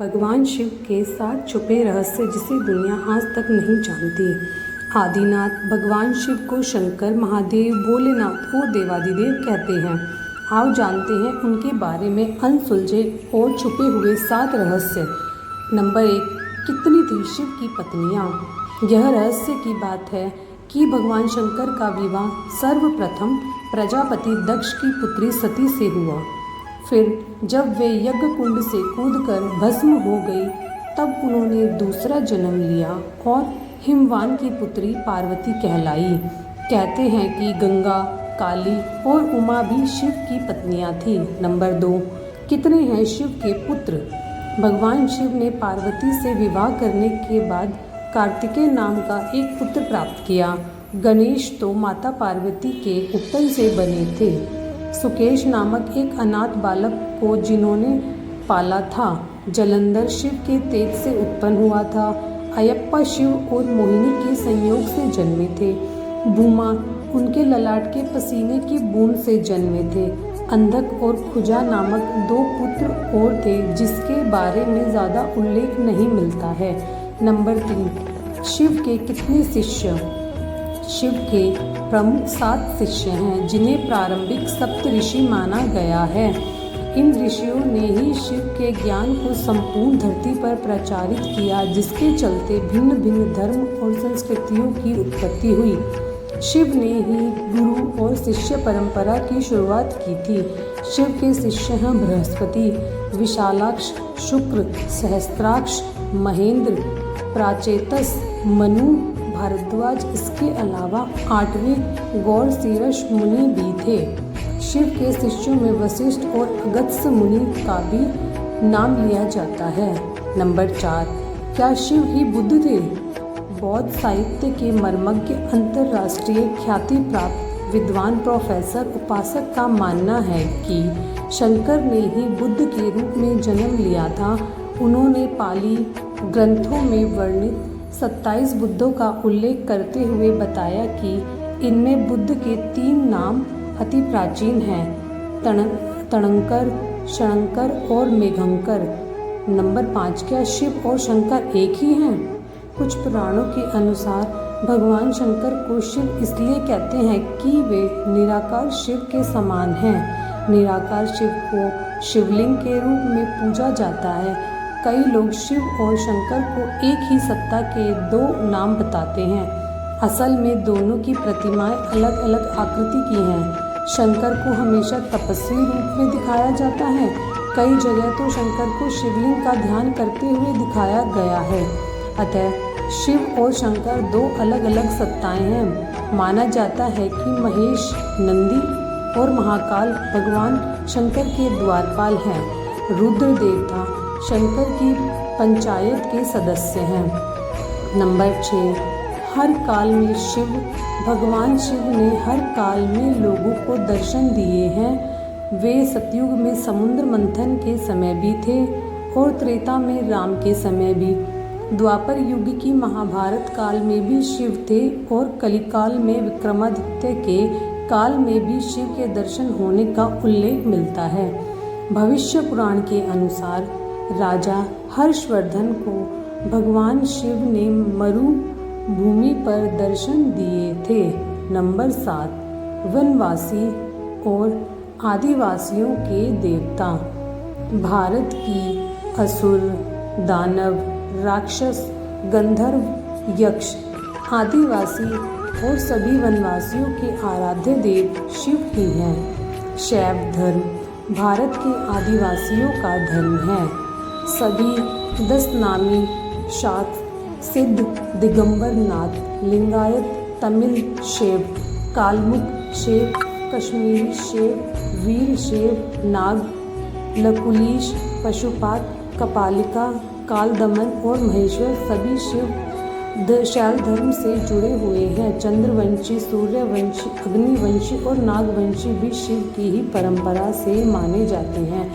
भगवान शिव के साथ छुपे रहस्य जिसे दुनिया आज तक नहीं जानती। आदिनाथ भगवान शिव को शंकर, महादेव, भोलेनाथ और देवादिदेव कहते हैं। आओ जानते हैं उनके बारे में अनसुलझे और छुपे हुए 7 रहस्य। नंबर 1, कितनी थी शिव की पत्नियां? यह रहस्य की बात है कि भगवान शंकर का विवाह सर्वप्रथम प्रजापति दक्ष की पुत्री सती से हुआ। फिर जब वे यज्ञ कुंड से कूदकर भस्म हो गई, तब उन्होंने दूसरा जन्म लिया और हिमवान की पुत्री पार्वती कहलाई। कहते हैं कि गंगा, काली और उमा भी शिव की पत्नियां थीं। नंबर 2, कितने हैं शिव के पुत्र? भगवान शिव ने पार्वती से विवाह करने के बाद कार्तिकेय नाम का एक पुत्र प्राप्त किया। गणेश तो माता पार्वती के उत्तल से बने थे। सुकेश नामक एक अनाथ बालक को जिन्होंने पाला था। जलंधर शिव के तेज से उत्पन्न हुआ था। अयप्पा शिव और मोहिनी के संयोग से जन्मे थे। भूमा उनके ललाट के पसीने की बूंद से जन्मे थे। अंधक और खुजा नामक 2 पुत्र और थे जिसके बारे में ज़्यादा उल्लेख नहीं मिलता है। नंबर 3, शिव के कितने शिष्य? शिव के प्रमुख 7 शिष्य हैं जिन्हें प्रारंभिक सप्त ऋषि माना गया है। इन ऋषियों ने ही शिव के ज्ञान को संपूर्ण धरती पर प्रचारित किया, जिसके चलते भिन्न भिन्न धर्म और संस्कृतियों की उत्पत्ति हुई। शिव ने ही गुरु और शिष्य परंपरा की शुरुआत की थी। शिव के शिष्य हैं बृहस्पति, विशालाक्ष, शुक्र, सहस्त्राक्ष, महेंद्र, प्राचेतस, मनु, भारद्वाज। इसके अलावा 8वें गौरशीर्ष मुनि भी थे। शिव के शिष्यों में वशिष्ठ और अगस्त्य मुनि का भी नाम लिया जाता है। नंबर 4, क्या शिव ही बुद्ध थे? बौद्ध साहित्य के मर्मज्ञ, अंतर्राष्ट्रीय ख्याति प्राप्त विद्वान प्रोफेसर उपासक का मानना है कि शंकर ने ही बुद्ध के रूप में जन्म लिया था। उन्होंने पाली ग्रंथों में वर्णित 27 बुद्धों का उल्लेख करते हुए बताया कि इनमें बुद्ध के 3 नाम अति प्राचीन हैं, तणंकर, शंकर और मेघंकर। नंबर 5, क्या शिव और शंकर एक ही हैं? कुछ पुराणों के अनुसार भगवान शंकर को शिव इसलिए कहते हैं कि वे निराकार शिव के समान हैं। निराकार शिव को शिवलिंग के रूप में पूजा जाता है। कई लोग शिव और शंकर को एक ही सत्ता के 2 नाम बताते हैं। असल में दोनों की प्रतिमाएं अलग अलग आकृति की हैं। शंकर को हमेशा तपस्वी रूप में दिखाया जाता है। कई जगह तो शंकर को शिवलिंग का ध्यान करते हुए दिखाया गया है। अतः शिव और शंकर 2 अलग अलग सत्ताएं हैं। माना जाता है कि महेश, नंदी और महाकाल भगवान शंकर के द्वारपाल हैं। रुद्र देवता शंकर की पंचायत के सदस्य हैं। नंबर 6, हर काल में शिव। भगवान शिव ने हर काल में लोगों को दर्शन दिए हैं। वे सतयुग में समुद्र मंथन के समय भी थे और त्रेता में राम के समय भी। द्वापर युग की महाभारत काल में भी शिव थे और कलिकाल में विक्रमादित्य के काल में भी शिव के दर्शन होने का उल्लेख मिलता है। भविष्य पुराण के अनुसार राजा हर्षवर्धन को भगवान शिव ने मरु भूमि पर दर्शन दिए थे। नंबर 7, वनवासी और आदिवासियों के देवता। भारत की असुर, दानव, राक्षस, गंधर्व, यक्ष, आदिवासी और सभी वनवासियों के आराध्य देव शिव ही हैं। शैव धर्म भारत के आदिवासियों का धर्म है। सभी 10 नामी शाक्त, सिद्ध, दिगंबर नाथ, लिंगायत, तमिल शैव, कालमुख शैव, कश्मीरी शैव, वीर शैव, नाग, लकुलीश, पशुपात, कपालिका, कालदमन और महेश्वर सभी शैव धर्म से जुड़े हुए हैं। चंद्रवंशी, सूर्यवंशी, अग्निवंशी और नागवंशी भी शिव की ही परंपरा से माने जाते हैं।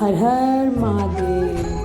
हर हर महादेव।